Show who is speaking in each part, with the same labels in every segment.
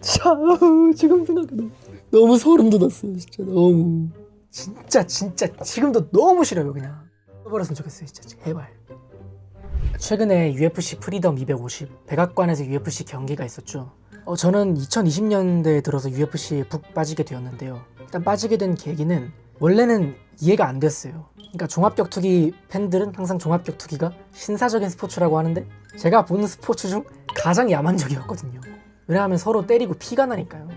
Speaker 1: 자, 지금 생각해도 너무 소름 돋았어요. 진짜 너무. 진짜 지금도 너무 싫어요. 그냥 써버렸으면 좋겠어요. 진짜 제발. 최근에 UFC 프리덤 250 백악관에서 UFC 경기가 있었죠. 저는 2020년대에 들어서 UFC에 푹 빠지게 되었는데요. 일단 빠지게 된 계기는 원래는 이해가 안 됐어요. 그러니까 종합격투기 팬들은 항상 종합격투기가 신사적인 스포츠라고 하는데 제가 본 스포츠 중 가장 야만적이었거든요. 왜냐하면 서로 때리고 피가 나니까요.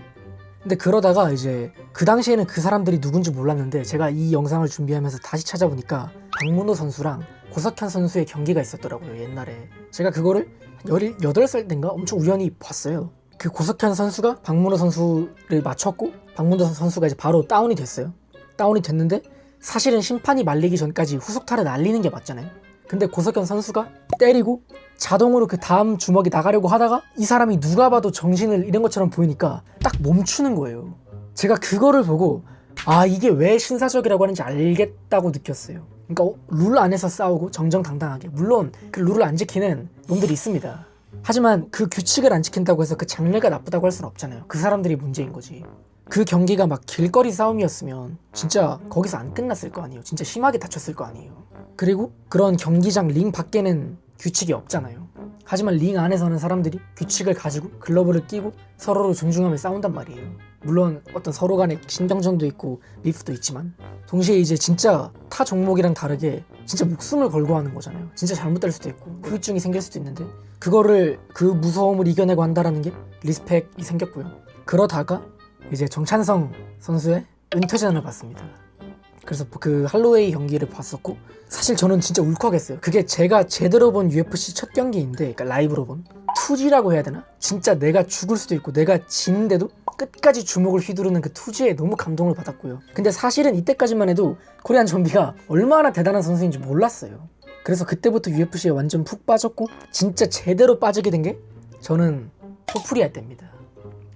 Speaker 1: 근데 그러다가 이제 그 당시에는 그 사람들이 누군지 몰랐는데 제가 이 영상을 준비하면서 다시 찾아보니까 박문호 선수랑 고석현 선수의 경기가 있었더라고요. 옛날에 제가 그거를 18살 땐가 엄청 우연히 봤어요. 그 고석현 선수가 박문호 선수를 맞췄고 박문호 선수가 이제 바로 다운이 됐어요. 다운이 됐는데 사실은 심판이 말리기 전까지 후속타를 날리는 게 맞잖아요. 근데 고석현 선수가 때리고 자동으로 그 다음 주먹이 나가려고 하다가 이 사람이 누가 봐도 정신을 잃은 것처럼 보이니까 딱 멈추는 거예요. 제가 그거를 보고 아, 이게 왜 신사적이라고 하는지 알겠다고 느꼈어요. 그러니까 룰 안에서 싸우고 정정당당하게, 물론 그 룰을 안 지키는 놈들이 있습니다. 하지만 그 규칙을 안 지킨다고 해서 그 장르가 나쁘다고 할 수는 없잖아요. 그 사람들이 문제인 거지. 그 경기가 막 길거리 싸움이었으면 진짜 거기서 안 끝났을 거 아니에요. 진짜 심하게 다쳤을 거 아니에요. 그리고 그런 경기장 링 밖에는 규칙이 없잖아요. 하지만 링 안에서는 사람들이 규칙을 가지고 글러브를 끼고 서로를 존중하며 싸운단 말이에요. 물론 어떤 서로 간의 신경전도 있고 비프도 있지만 동시에 이제 진짜 타 종목이랑 다르게 진짜 목숨을 걸고 하는 거잖아요. 진짜 잘못될 수도 있고 후유증이 생길 수도 있는데 그거를 그 무서움을 이겨내고 한다라는 게 리스펙이 생겼고요. 그러다가 이제 정찬성 선수의 은퇴전을 봤습니다. 그래서 그 할로웨이 경기를 봤었고 사실 저는 진짜 울컥했어요. 그게 제가 제대로 본 UFC 첫 경기인데, 그러니까 라이브로 본 투지라고 해야 되나? 진짜 내가 죽을 수도 있고 내가 지는데도 끝까지 주먹을 휘두르는 그 투지에 너무 감동을 받았고요. 근데 사실은 이때까지만 해도 코리안 좀비가 얼마나 대단한 선수인지 몰랐어요. 그래서 그때부터 UFC에 완전 푹 빠졌고 진짜 제대로 빠지게 된 게 저는 토프리아 때입니다.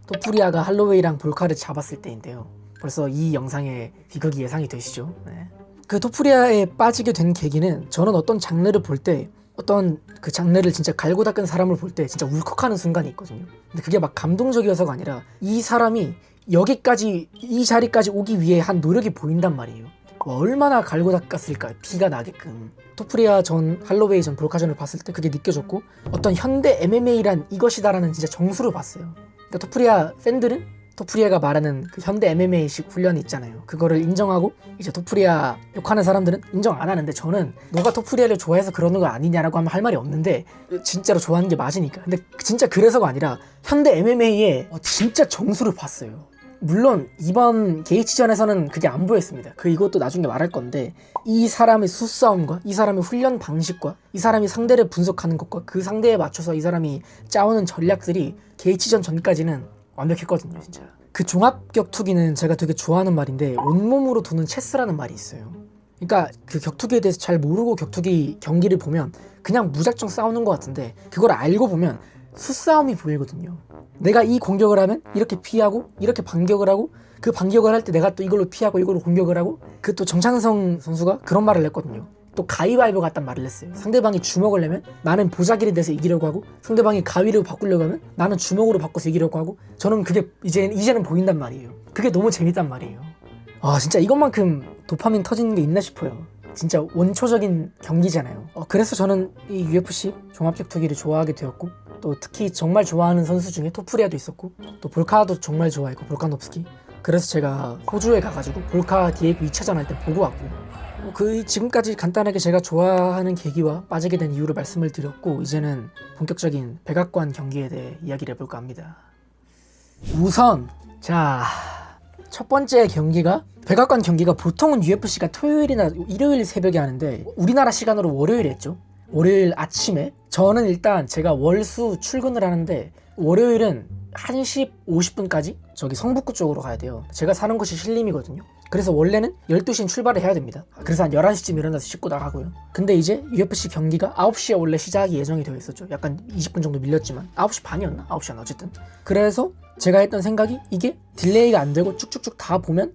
Speaker 1: 토프리아가 할로웨이랑 볼카를 잡았을 때인데요. 벌써 이 영상에 비극이 예상이 되시죠? 네. 그 토프리아에 빠지게 된 계기는 저는 어떤 장르를 볼 때 어떤 그 장르를 진짜 갈고 닦은 사람을 볼 때 진짜 울컥하는 순간이 있거든요. 근데 그게 막 감동적이어서가 아니라 이 사람이 여기까지 이 자리까지 오기 위해 한 노력이 보인단 말이에요. 얼마나 갈고 닦았을까, 피가 나게끔. 토프리아 전 할로웨이 전 볼카전을 봤을 때 그게 느껴졌고 어떤 현대 MMA란 이것이다라는 진짜 정수를 봤어요. 그러니까 토프리아 팬들은 토프리아가 말하는 그 현대 MMA식 훈련이 있잖아요. 그거를 인정하고 이제 토프리아 욕하는 사람들은 인정 안 하는데 저는 너가 토프리아를 좋아해서 그러는 거 아니냐라고 하면 할 말이 없는데 진짜로 좋아하는 게 맞으니까. 근데 진짜 그래서가 아니라 현대 MMA에 진짜 정수를 봤어요. 물론 이번 게이츠전에서는 그게 안 보였습니다. 이것도 나중에 말할 건데 이 사람의 수싸움과 이 사람의 훈련 방식과 이 사람이 상대를 분석하는 것과 그 상대에 맞춰서 이 사람이 짜오는 전략들이 게이츠전 전까지는 완벽했거든요. 진짜 그 종합격투기는 제가 되게 좋아하는 말인데 온몸으로 도는 체스라는 말이 있어요. 그러니까 그 격투기에 대해서 잘 모르고 격투기 경기를 보면 그냥 무작정 싸우는 것 같은데 그걸 알고 보면 수싸움이 보이거든요. 내가 이 공격을 하면 이렇게 피하고 이렇게 반격을 하고 그 반격을 할 때 내가 또 이걸로 피하고 이걸로 공격을 하고 그 또 정창성 선수가 그런 말을 했거든요. 또 가위바위보 같단 말을 했어요. 상대방이 주먹을 내면 나는 보자기를 내서 이기려고 하고 상대방이 가위로 바꾸려고 하면 나는 주먹으로 바꿔서 이기려고 하고 저는 그게 이제는 보인단 말이에요. 그게 너무 재밌단 말이에요. 아 진짜 이것만큼 도파민 터지는 게 있나 싶어요. 진짜 원초적인 경기잖아요. 그래서 저는 이 UFC 종합격투기를 좋아하게 되었고 또 특히 정말 좋아하는 선수 중에 토프리아도 있었고 또 볼카도 정말 좋아했고 볼카노프스키. 그래서 제가 호주에 가가지고 볼카 디에고 2차전 할 때 보고 왔고요. 지금까지 간단하게 제가 좋아하는 계기와 빠지게 된 이유를 말씀을 드렸고 이제는 본격적인 백악관 경기에 대해 이야기를 해볼까 합니다. 우선 첫 번째 경기가 백악관 경기가 보통은 UFC가 토요일이나 일요일 새벽에 하는데 우리나라 시간으로 월요일에 했죠. 월요일 아침에 저는 일단 제가 월수 출근을 하는데 월요일은 1시 50분까지 저기 성북구 쪽으로 가야 돼요. 제가 사는 곳이 신림이거든요. 그래서 원래는 12시엔 출발을 해야 됩니다. 그래서 한 11시쯤 일어나서 씻고 나가고요. 근데 이제 UFC 경기가 9시에 원래 시작이 예정이 되어 있었죠. 약간 20분 정도 밀렸지만 9시 반이었나? 9시 안 어쨌든. 그래서 제가 했던 생각이 이게 딜레이가 안 되고 쭉쭉쭉 다 보면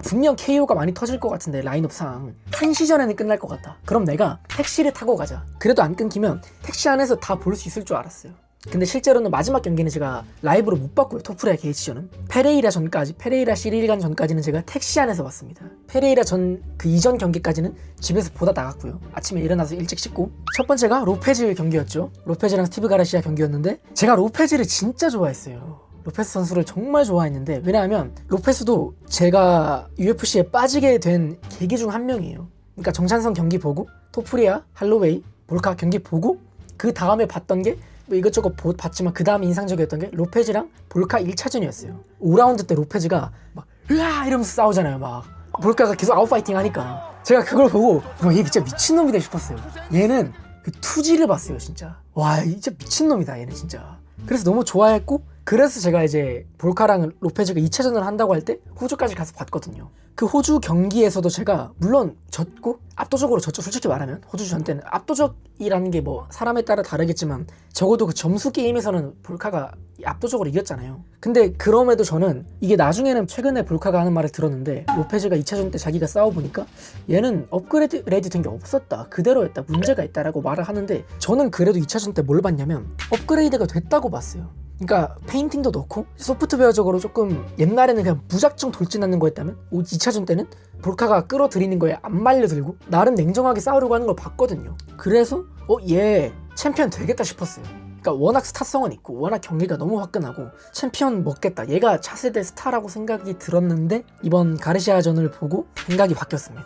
Speaker 1: 분명 KO가 많이 터질 것 같은데 라인업상 1시 전에는 끝날 것 같다. 그럼 내가 택시를 타고 가자. 그래도 안 끊기면 택시 안에서 다 볼 수 있을 줄 알았어요. 근데 실제로는 마지막 경기는 제가 라이브로 못 봤고요. 토프레아 게이츠전은 페레이라 시리일간 전까지는 제가 택시 안에서 봤습니다. 페레이라 전 그 이전 경기까지는 집에서 보다 나갔고요. 아침에 일어나서 일찍 씻고. 첫 번째가 로페즈 경기였죠. 로페즈랑 스티브 가르시아 경기였는데 제가 로페즈를 진짜 좋아했어요. 로페스 선수를 정말 좋아했는데, 왜냐하면 로페스도 제가 UFC에 빠지게 된 계기 중 한 명이에요. 그러니까 정찬성 경기 보고 토프리아, 할로웨이, 볼카 경기 보고 그 다음에 봤던 게 뭐 이것저것 봤지만 그 다음에 인상적이었던 게 로페즈랑 볼카 1차전이었어요. 5라운드 때 로페즈가 막 으아 이러면서 싸우잖아요. 막 볼카가 계속 아웃파이팅 하니까 제가 그걸 보고 얘 진짜 미친놈이다 싶었어요. 얘는 그 투지를 봤어요. 진짜 와 진짜 미친놈이다 얘는 진짜. 그래서 너무 좋아했고, 그래서 제가 이제 볼카랑 로페즈가 2차전을 한다고 할 때 호주까지 가서 봤거든요. 그 호주 경기에서도 제가 물론 졌고 압도적으로 졌죠. 솔직히 말하면 호주전 때는 압도적이라는 게 뭐 사람에 따라 다르겠지만 적어도 그 점수 게임에서는 볼카가 압도적으로 이겼잖아요. 근데 그럼에도 저는 이게 나중에는 최근에 볼카가 하는 말을 들었는데, 로페즈가 2차전 때 자기가 싸워보니까 얘는 업그레이드 된 게 없었다, 그대로였다, 문제가 있다라고 말을 하는데, 저는 그래도 2차전 때 뭘 봤냐면 업그레이드가 됐다고 봤어요. 그러니까 페인팅도 넣고 소프트웨어적으로 조금 옛날에는 그냥 무작정 돌진하는 거였다면 2차전 때는 볼카가 끌어들이는 거에 안 말려들고 나름 냉정하게 싸우려고 하는 걸 봤거든요. 그래서 얘 챔피언 되겠다 싶었어요. 그러니까 워낙 스타성은 있고 워낙 경기가 너무 화끈하고 챔피언 먹겠다, 얘가 차세대 스타라고 생각이 들었는데, 이번 가르시아전을 보고 생각이 바뀌었습니다.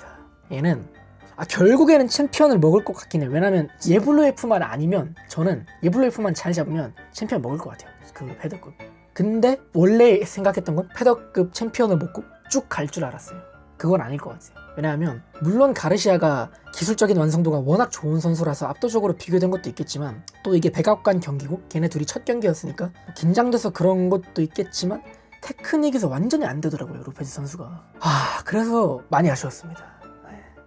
Speaker 1: 얘는 결국에는 챔피언을 먹을 것 같긴 해요. 왜냐면 예블로에프만 아니면, 저는 예블로에프만 잘 잡으면 챔피언 먹을 것 같아요. 그 패더급. 근데 원래 생각했던 건 패더급 챔피언을 먹고 쭉 갈 줄 알았어요. 그건 아닐 것 같아요. 왜냐하면 물론 가르시아가 기술적인 완성도가 워낙 좋은 선수라서 압도적으로 비교된 것도 있겠지만, 또 이게 백악관 경기고 걔네 둘이 첫 경기였으니까 긴장돼서 그런 것도 있겠지만 테크닉에서 완전히 안 되더라고요, 로페즈 선수가. 그래서 많이 아쉬웠습니다.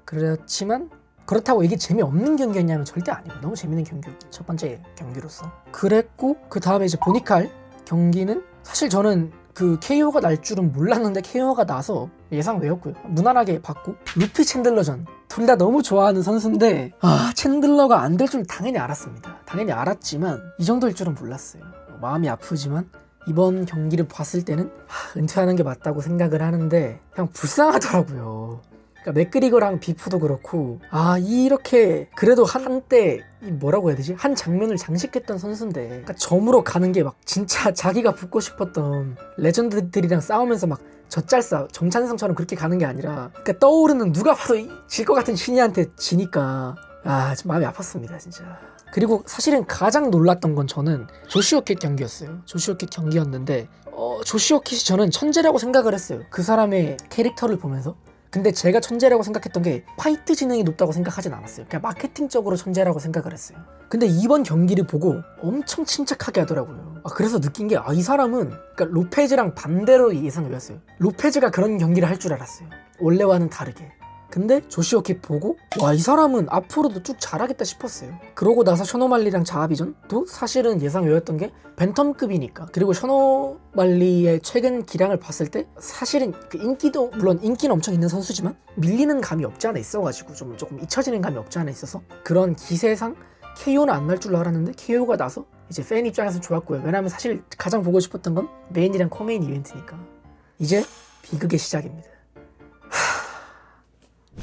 Speaker 1: 그렇지만 그렇다고 이게 재미없는 경기였냐면 절대 아니고 너무 재밌는 경기였고, 첫 번째 경기로서 그랬고, 그 다음에 이제 보니칼 경기는 사실 저는 그 KO가 날 줄은 몰랐는데 KO가 나서 예상 외웠고요. 무난하게 봤고, 루피 챈들러전 둘 다 너무 좋아하는 선수인데 챈들러가 안 될 줄 당연히 알았습니다. 당연히 알았지만 이 정도일 줄은 몰랐어요. 마음이 아프지만 이번 경기를 봤을 때는 은퇴하는 게 맞다고 생각을 하는데 그냥 불쌍하더라고요. 그러니까 맥그리거랑 비프도 그렇고 이렇게 그래도 한때 뭐라고 해야 되지? 한 장면을 장식했던 선수인데, 그러니까 점으로 가는 게 막 진짜 자기가 붙고 싶었던 레전드들이랑 싸우면서 막 젖잘싸 정찬성처럼 그렇게 가는 게 아니라, 그러니까 떠오르는 누가 봐도 질 것 같은 신이한테 지니까 좀 마음이 아팠습니다 진짜. 그리고 사실은 가장 놀랐던 건 저는 조슈아 킷 경기였어요. 조슈아 킷 경기였는데 조슈아 킷이 저는 천재라고 생각을 했어요, 그 사람의 캐릭터를 보면서. 근데 제가 천재라고 생각했던 게 파이트 지능이 높다고 생각하진 않았어요. 그냥 마케팅적으로 천재라고 생각을 했어요. 근데 이번 경기를 보고 엄청 침착하게 하더라고요. 그래서 느낀 게 이 사람은, 그러니까 로페즈랑 반대로 예상을 외웠어요. 로페즈가 그런 경기를 할 줄 알았어요, 원래와는 다르게. 근데 조슈아 킷 보고 이 사람은 앞으로도 쭉 잘하겠다 싶었어요. 그러고 나서 셔노말리랑 자아비전도 사실은 예상 외웠던 게 벤텀급이니까. 그리고 셔노말리의 최근 기량을 봤을 때 사실은 그 인기도, 물론 인기는 엄청 있는 선수지만 밀리는 감이 없지 않아 있어가지고 조금 잊혀지는 감이 없지 않아 있어서 그런 기세상 KO는 안 날 줄 알았는데 KO가 나서 이제 팬 입장에서 좋았고요. 왜냐면 사실 가장 보고 싶었던 건 메인이랑 코메인 이벤트니까. 이제 비극의 시작입니다.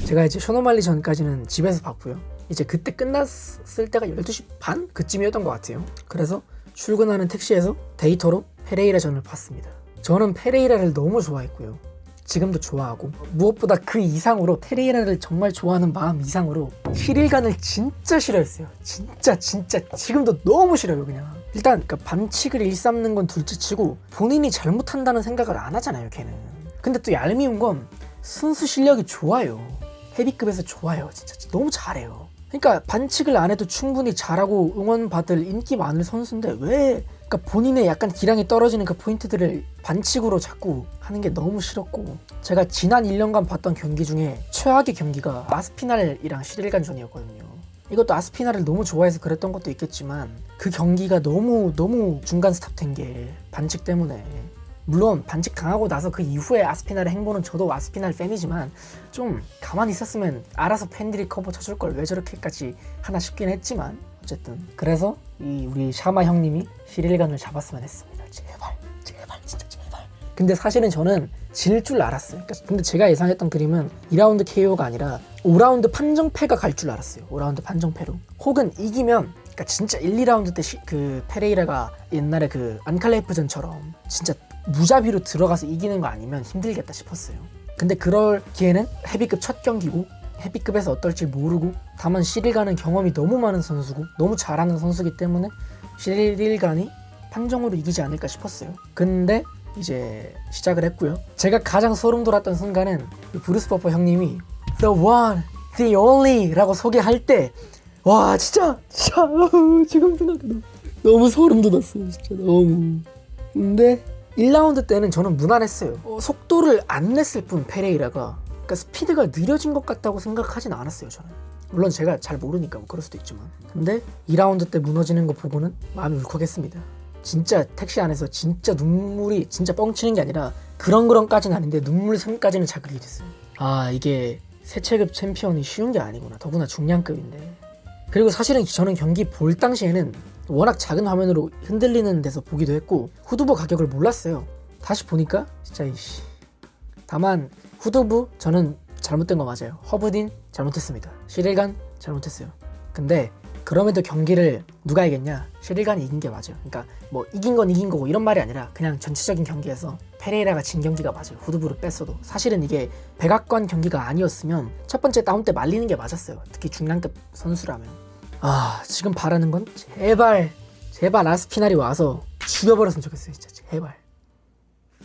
Speaker 1: 제가 이제 셔노말리 전까지는 집에서 봤고요. 이제 그때 끝났을 때가 12시 반? 그쯤이었던 것 같아요. 그래서 출근하는 택시에서 데이터로 페레이라 전을 봤습니다. 저는 페레이라를 너무 좋아했고요. 지금도 좋아하고, 무엇보다 그 이상으로 페레이라를 정말 좋아하는 마음 이상으로 시릴간을 진짜 싫어했어요. 진짜 지금도 너무 싫어요. 그냥 일단 그러니까 반칙을 일삼는 건 둘째치고 본인이 잘못한다는 생각을 안 하잖아요, 걔는. 근데 또 얄미운 건 순수 실력이 좋아요. 헤비급에서 좋아요. 진짜 너무 잘해요. 그러니까 반칙을 안 해도 충분히 잘하고 응원받을 인기 많을 선수인데 왜, 그러니까 본인의 약간 기량이 떨어지는 그 포인트들을 반칙으로 자꾸 하는 게 너무 싫었고, 제가 지난 1년간 봤던 경기 중에 최악의 경기가 아스피날이랑 시릴간전이었거든요. 이것도 아스피날을 너무 좋아해서 그랬던 것도 있겠지만 그 경기가 너무 중간 스탑된 게 반칙 때문에. 물론 반칙 당하고 나서 그 이후에 아스피날의 행보는, 저도 아스피날 팬이지만 좀 가만히 있었으면 알아서 팬들이 커버 쳐줄 걸 왜 저렇게까지 하나 싶긴 했지만 어쨌든 그래서 이 우리 샤마 형님이 시릴간을 잡았으면 했습니다. 제발 진짜 제발. 근데 사실은 저는 질 줄 알았어요. 근데 제가 예상했던 그림은 2라운드 KO가 아니라 5라운드 판정패가 갈 줄 알았어요. 5라운드 판정패로. 혹은 이기면 그러니까 진짜 1, 2라운드 때 그 페레이라가 옛날에 그 안칼레이프전처럼 진짜 무자비로 들어가서 이기는 거 아니면 힘들겠다 싶었어요. 근데 그럴 기회는 헤비급 첫 경기고 헤비급에서 어떨지 모르고 다만 시릴간은 경험이 너무 많은 선수고 너무 잘하는 선수이기 때문에 시릴간이 판정으로 이기지 않을까 싶었어요. 근데 이제 시작을 했고요. 제가 가장 소름 돋았던 순간은 브루스 버퍼 형님이 The one, the only 라고 소개할 때 와 진짜 지금 생각해도 너무 소름 돋았어요. 진짜 너무. 근데 1라운드 때는 저는 무난했어요. 속도를 안 냈을 뿐 페레이라가 그러니까 스피드가 느려진 것 같다고 생각하진 않았어요. 저는 물론 제가 잘 모르니까 뭐 그럴 수도 있지만 근데 2라운드 때 무너지는 거 보고는 마음이 울컥했습니다. 진짜 택시 안에서 진짜 눈물이 진짜 뻥치는 게 아니라 그런까지는 아닌데 눈물샘까지는 자극이 됐어요. 아 이게 세체급 챔피언이 쉬운 게 아니구나. 더구나 중량급인데. 그리고 사실은 저는 경기 볼 당시에는 워낙 작은 화면으로 흔들리는 데서 보기도 했고 후두부 가격을 몰랐어요. 다시 보니까 진짜 이씨. 다만 후두부 저는 잘못된 거 맞아요. 허브딘 잘못했습니다. 시릴간 잘못했어요. 근데 그럼에도 경기를 누가 이겼냐? 시릴간이 이긴 게 맞아요. 그러니까 뭐 이긴 건 이긴 거고 이런 말이 아니라 그냥 전체적인 경기에서 페레이라가 진 경기가 맞아요. 후두부를 뺐어도. 사실은 이게 백악관 경기가 아니었으면 첫 번째 다운 때 말리는 게 맞았어요. 특히 중량급 선수라면. 아 지금 바라는 건 제발 아스피날이 와서 죽여버렸으면 좋겠어요. 진짜 제발.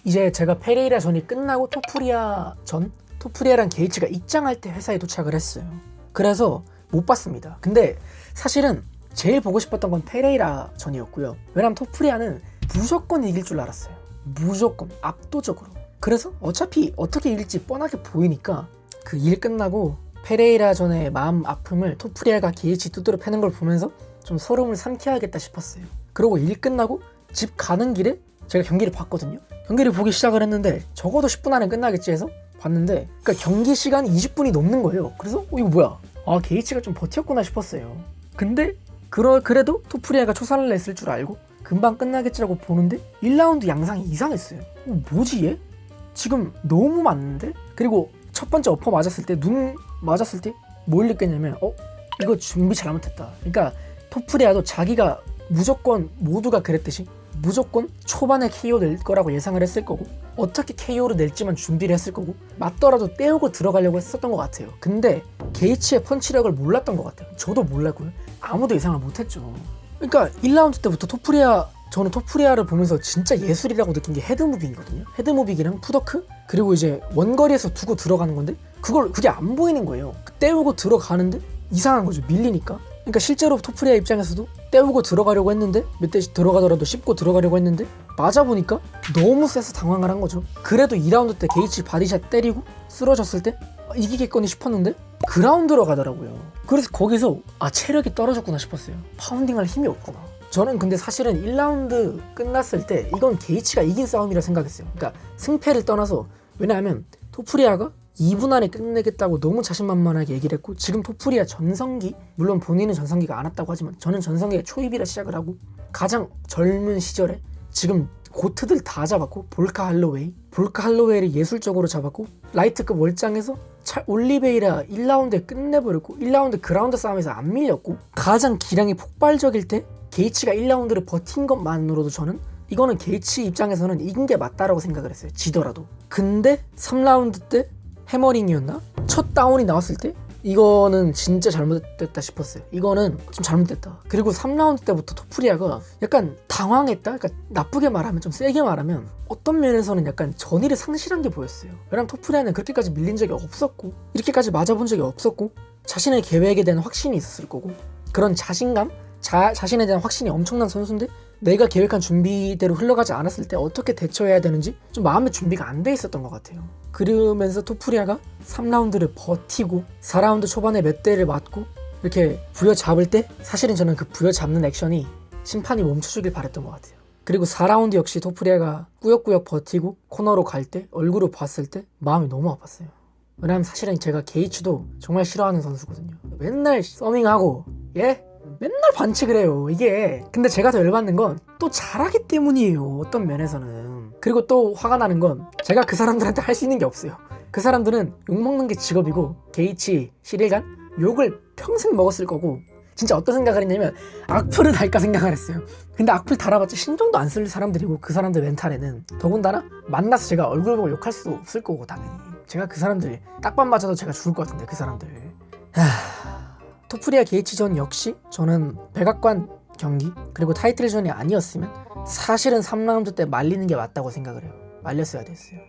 Speaker 1: 이제 제가 페레이라 전이 끝나고 토프리아랑 게이츠가 입장할 때 회사에 도착을 했어요. 그래서 못 봤습니다. 근데 사실은 제일 보고 싶었던 건 페레이라 전이었고요. 왜냐면 토프리아는 무조건 이길 줄 알았어요. 무조건 압도적으로. 그래서 어차피 어떻게 이길지 뻔하게 보이니까 그 일 끝나고 페레이라 전의 마음 아픔을 토프리아가 게이츠 두드려 패는 걸 보면서 좀 소름을 삼켜야겠다 싶었어요. 그리고 일 끝나고 집 가는 길에 제가 경기를 봤거든요. 경기를 보기 시작을 했는데 적어도 10분 안에 끝나겠지 해서 봤는데 그러니까 경기 시간이 20분이 넘는 거예요. 그래서 이거 뭐야? 아 게이츠가 좀 버텼구나 싶었어요. 근데 그래도 토프리아가 초산을 냈을 줄 알고 금방 끝나겠지라고 보는데 1라운드 양상이 이상했어요. 뭐지 얘? 지금 너무 맞는데? 그리고 첫 번째 어퍼 맞았을 때 눈 맞았을 때 뭘 느꼈냐면 이거 준비 잘못했다. 그러니까 토프리아도 자기가 무조건 모두가 그랬듯이 무조건 초반에 KO 낼 거라고 예상을 했을 거고 어떻게 KO를 낼지만 준비를 했을 거고 맞더라도 때우고 들어가려고 했었던 것 같아요. 근데 게이츠의 펀치력을 몰랐던 것 같아요. 저도 몰랐고요. 아무도 예상을 못했죠. 그러니까 1라운드 때부터 저는 토프리아를 보면서 진짜 예술이라고 느낀 게 헤드무빙이거든요. 헤드무빙이랑 푸더크 그리고 이제 원거리에서 두고 들어가는 건데 그게 안 보이는 거예요. 때우고 들어가는데 이상한 거죠. 밀리니까. 그러니까 실제로 토프리아 입장에서도 때우고 들어가려고 했는데 몇 대씩 들어가더라도 씹고 들어가려고 했는데 맞아보니까 너무 세서 당황을 한 거죠. 그래도 2라운드 때 게이츠 바디샷 때리고 쓰러졌을 때 이기겠거니 싶었는데 그라운드로 가더라고요. 그래서 거기서 체력이 떨어졌구나 싶었어요. 파운딩할 힘이 없구나. 저는 근데 사실은 1라운드 끝났을 때 이건 게이츠가 이긴 싸움이라 생각했어요. 그러니까 승패를 떠나서 왜냐하면 토프리아가 2분 안에 끝내겠다고 너무 자신만만하게 얘기를 했고 지금 토프리아 전성기 물론 본인은 전성기가 안 왔다고 하지만 저는 전성기의 초입이라 시작을 하고 가장 젊은 시절에 지금 고트들 다 잡았고 볼카 할로웨이를 예술적으로 잡았고 라이트급 월장에서 올리베이라 1라운드에 끝내버렸고 1라운드 그라운드 싸움에서 안 밀렸고 가장 기량이 폭발적일 때 게이츠가 1라운드를 버틴 것만으로도 저는 이거는 게이츠 입장에서는 이긴 게 맞다라고 생각을 했어요. 지더라도. 근데 3라운드 때 해머링이었나? 첫 다운이 나왔을 때 이거는 진짜 잘못됐다 싶었어요. 이거는 좀 잘못됐다. 그리고 3라운드 때부터 토프리아가 약간 당황했다? 그러니까 나쁘게 말하면 좀 세게 말하면 어떤 면에서는 약간 전의를 상실한 게 보였어요. 왜냐면 토프리아는 그렇게까지 밀린 적이 없었고 이렇게까지 맞아본 적이 없었고 자신의 계획에 대한 확신이 있었을 거고 그런 자신감? 자신에 대한 확신이 엄청난 선수인데 내가 계획한 준비대로 흘러가지 않았을 때 어떻게 대처해야 되는지 좀 마음의 준비가 안 돼 있었던 것 같아요. 그러면서 토프리아가 3라운드를 버티고 4라운드 초반에 몇 대를 맞고 이렇게 부여잡을 때 사실은 저는 그 부여잡는 액션이 심판이 멈춰주길 바랬던 것 같아요. 그리고 4라운드 역시 토프리아가 꾸역꾸역 버티고 코너로 갈 때 얼굴을 봤을 때 마음이 너무 아팠어요. 왜냐면 사실은 제가 게이츠도 정말 싫어하는 선수거든요. 맨날 서밍하고 맨날 반칙을 해요 이게. 근데 제가 더 열받는 건 또 잘하기 때문이에요, 어떤 면에서는. 그리고 또 화가 나는 건 제가 그 사람들한테 할 수 있는 게 없어요. 그 사람들은 욕먹는 게 직업이고 게이치, 시릴간 욕을 평생 먹었을 거고, 진짜 어떤 생각을 했냐면 악플을 달까 생각을 했어요. 근데 악플 달아봤자 신경도 안 쓸 사람들이고, 그 사람들 멘탈에는 더군다나 만나서 제가 얼굴 보고 욕할 수도 없을 거고, 당연히 제가 그 사람들 딱밤 맞아도 제가 죽을 것 같은데, 그 사람들. 토프리아 게이치전 역시 저는 백악관 경기 그리고 타이틀전이 아니었으면 사실은 3라운드 때 말리는 게 맞다고 생각을 해요. 말렸어야 됐어요.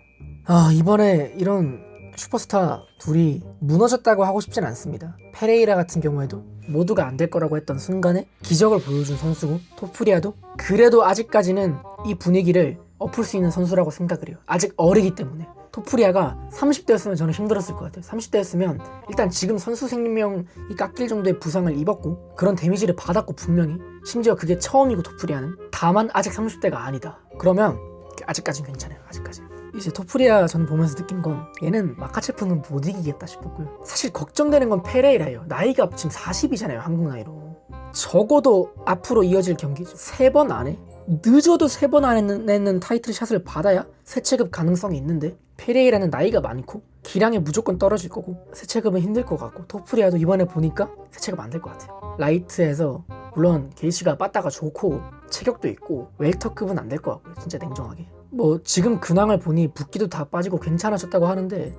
Speaker 1: 이번에 이런 슈퍼스타 둘이 무너졌다고 하고 싶진 않습니다. 페레이라 같은 경우에도 모두가 안 될 거라고 했던 순간에 기적을 보여준 선수고, 토프리아도 그래도 아직까지는 이 분위기를 엎을 수 있는 선수라고 생각을 해요. 아직 어리기 때문에. 토프리아가 30대였으면 저는 힘들었을 것 같아요. 30대였으면 일단 지금 선수 생명이 깎일 정도의 부상을 입었고 그런 데미지를 받았고, 분명히 심지어 그게 처음이고, 토프리아는. 다만 아직 30대가 아니다. 그러면 아직까지는 괜찮아요. 아직까지. 이제 토프리아 전 보면서 느낀 건 얘는 마카체프는 못 이기겠다 싶었고요. 사실 걱정되는 건 페레이라예요. 나이가 지금 40이잖아요. 한국 나이로. 적어도 앞으로 이어질 경기 3번 안에, 늦어도 3번 안에는 타이틀 샷을 받아야 세체급 가능성이 있는데, 페레이라는 나이가 많고 기량이 무조건 떨어질 거고 세체급은 힘들 것 같고, 토프리아도 이번에 보니까 세체급 안 될 것 같아요. 라이트에서 물론 게이시가 빠따가 좋고 체격도 있고 웰터급은 안 될 것 같고요. 진짜 냉정하게. 뭐 지금 근황을 보니 붓기도 다 빠지고 괜찮아졌다고 하는데,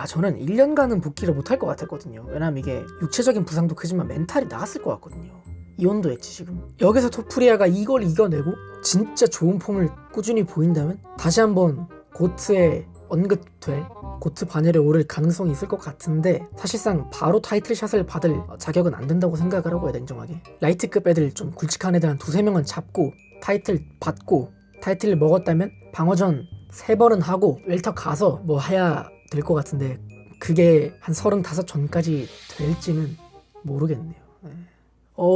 Speaker 1: 저는 1년간은 복귀를 못할 것 같았거든요. 왜냐면 이게 육체적인 부상도 크지만 멘탈이 나갔을 것 같거든요. 이온도 했지 지금. 여기서 토프리아가 이걸 이겨내고 진짜 좋은 폼을 꾸준히 보인다면 다시 한번 고트에 언급될, 고트 반열에 오를 가능성이 있을 것 같은데, 사실상 바로 타이틀샷을 받을 자격은 안 된다고 생각을 하고요. 냉정하게. 라이트급 애들 좀 굵직한 애들 한 2-3명은 잡고 타이틀 받고, 타이틀을 먹었다면 방어전 3번은 하고 웰터 가서 뭐 해야 될 것 같은데, 그게 한 35 전까지 될지는 모르겠네요.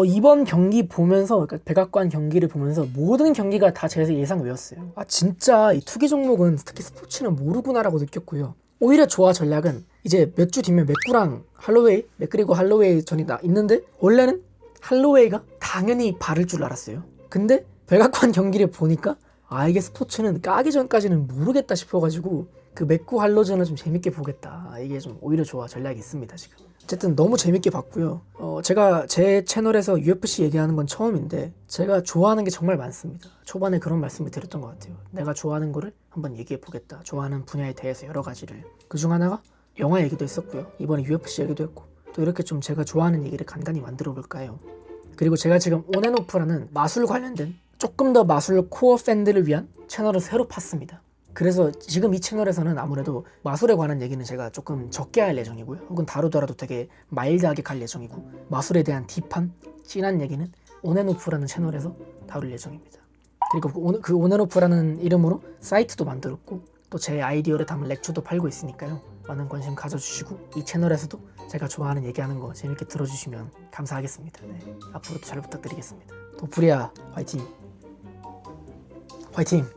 Speaker 1: 이번 경기 보면서, 그러니까 백악관 경기를 보면서 모든 경기가 다 제 예상 외였어요. 진짜 이 투기 종목은, 특히 스포츠는 모르구나라고 느꼈고요. 오히려 좋아 전략은 이제 몇 주 뒤면 맥구랑 할로웨이, 맥그리고 할로웨이 전이 있는데, 원래는 할로웨이가 당연히 바를 줄 알았어요. 근데 백악관 경기를 보니까 이게 스포츠는 까기 전까지는 모르겠다 싶어가지고 그 맥구 할로전을 좀 재밌게 보겠다. 이게 좀 오히려 좋아 전략이 있습니다 지금. 어쨌든 너무 재밌게 봤고요. 제가 제 채널에서 UFC 얘기하는 건 처음인데 제가 좋아하는 게 정말 많습니다. 초반에 그런 말씀을 드렸던 것 같아요. 내가 좋아하는 거를 한번 얘기해 보겠다. 좋아하는 분야에 대해서 여러 가지를. 그중 하나가 영화 얘기도 했었고요. 이번에 UFC 얘기도 했고, 또 이렇게 좀 제가 좋아하는 얘기를 간간히 만들어 볼까요. 그리고 제가 지금 온앤오프라는 마술 관련된, 조금 더 마술 코어 팬들을 위한 채널을 새로 팠습니다. 그래서 지금 이 채널에서는 아무래도 마술에 관한 얘기는 제가 조금 적게 할 예정이고요. 혹은 다루더라도 되게 마일드하게 갈 예정이고, 마술에 대한 딥한 진한 얘기는 온앤오프라는 채널에서 다룰 예정입니다. 그리고 그 온앤오프라는 이름으로 사이트도 만들었고, 또 제 아이디어를 담은 렉처도 팔고 있으니까요. 많은 관심 가져주시고, 이 채널에서도 제가 좋아하는 얘기하는 거 재밌게 들어주시면 감사하겠습니다. 앞으로도 잘 부탁드리겠습니다. 토프리아 화이팅! 화이팅!